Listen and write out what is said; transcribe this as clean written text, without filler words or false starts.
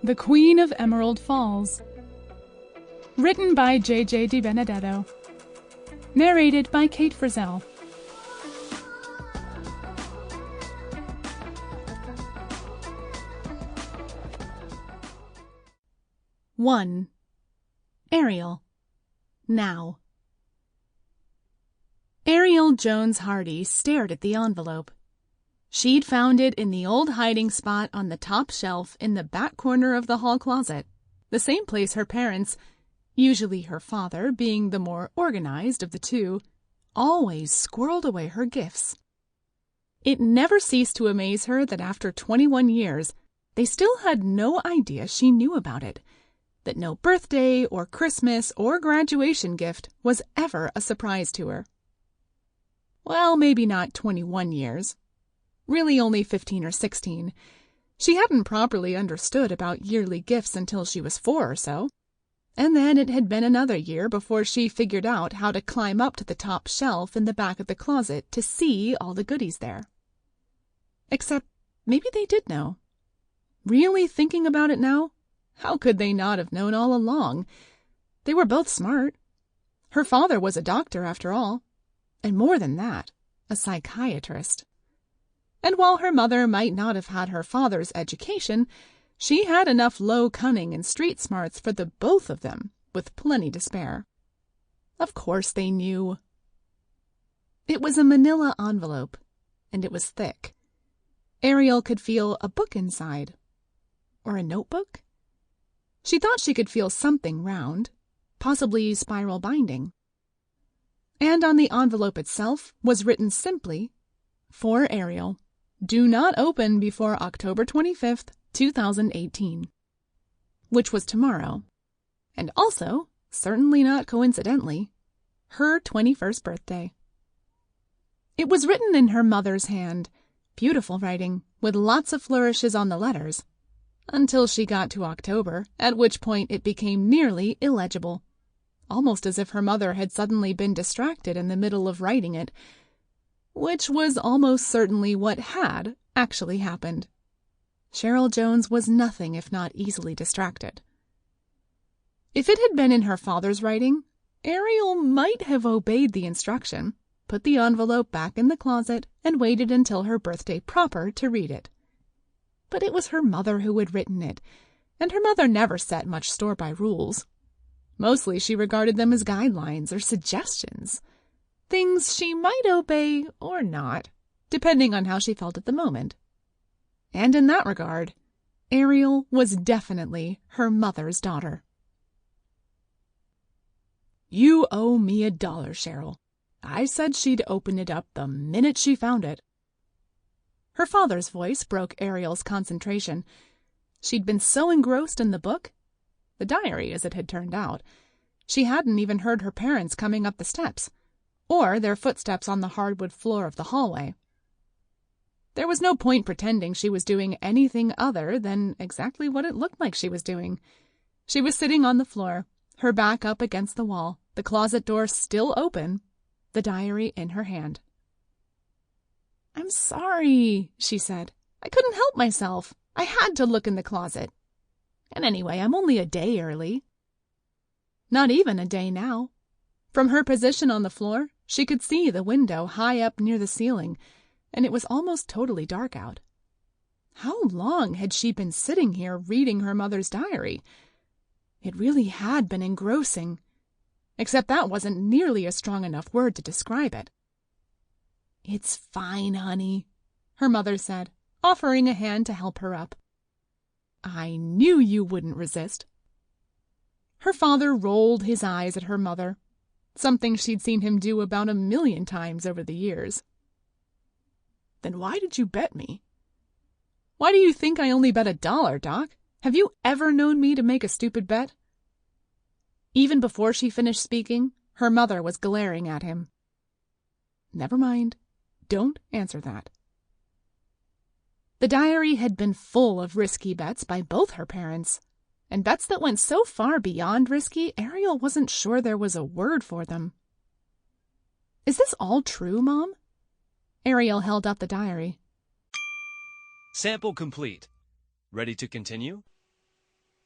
The Queen of Emerald Falls. Written by J.J. Dibenedetto. Narrated by Cait Frizzell. One. Ariel. Now. Sheryl Jones Hardy stared at the envelope. She'd found it in the old hiding spot on the top shelf in the back corner of the hall closet, the same place her parents, usually her father being the more organized of the two, always squirreled away her gifts. It never ceased to amaze her that after 21 years, they still had no idea she knew about it, that no birthday or Christmas or graduation gift was ever a surprise to her. Well, maybe not 21 years. Really only 15 or 16. She hadn't properly understood about yearly gifts until she was 4 or so. And then it had been another year before she figured out how to climb up to the top shelf in the back of the closet to see all the goodies there. Except maybe they did know. Really thinking about it now, how could they not have known all along? They were both smart. Her father was a doctor after all. And more than that, a psychiatrist. And while her mother might not have had her father's education, she had enough low cunning and street smarts for the both of them, with plenty to spare. Of course they knew. It was a manila envelope, and it was thick. Ariel could feel a book inside. Or a notebook? She thought she could feel something round, possibly spiral binding. And on the envelope itself was written simply, "For Ariel. Do not open before October 25th, 2018. Which was tomorrow. And also, certainly not coincidentally, her 21st birthday. It was written in her mother's hand, beautiful writing, with lots of flourishes on the letters, until she got to October, at which point it became nearly illegible. Almost as if her mother had suddenly been distracted in the middle of writing it, which was almost certainly what had actually happened. Sheryl Jones was nothing if not easily distracted. If it had been in her father's writing, Ariel might have obeyed the instruction, put the envelope back in the closet, and waited until her birthday proper to read it. But it was her mother who had written it, and her mother never set much store by rules. Mostly she regarded them as guidelines or suggestions, things she might obey or not, depending on how she felt at the moment. And in that regard, Ariel was definitely her mother's daughter. "You owe me $1, Sheryl. I said she'd open it up the minute she found it." Her father's voice broke Ariel's concentration. She'd been so engrossed in the book, the diary as it had turned out, she hadn't even heard her parents coming up the steps, or their footsteps on the hardwood floor of the hallway. There was no point pretending she was doing anything other than exactly what it looked like she was doing. She was sitting on the floor, her back up against the wall, the closet door still open, the diary in her hand. "I'm sorry," she said. "I couldn't help myself. I had to look in the closet. And anyway, I'm only a day early." Not even a day now. From her position on the floor, she could see the window high up near the ceiling, and it was almost totally dark out. How long had she been sitting here reading her mother's diary? It really had been engrossing, except that wasn't nearly a strong enough word to describe it. "It's fine, honey," her mother said, offering a hand to help her up. "I knew you wouldn't resist." Her father rolled his eyes at her mother, something she'd seen him do about 1,000,000 times over the years. "Then why did you bet me?" "Why do you think I only bet $1, Doc? Have you ever known me to make a stupid bet?" Even before she finished speaking, her mother was glaring at him. "Never mind. Don't answer that." The diary had been full of risky bets by both her parents, and bets that went so far beyond risky, Ariel wasn't sure there was a word for them. "Is this all true, Mom?" Ariel held up the diary. Sample complete. Ready to continue?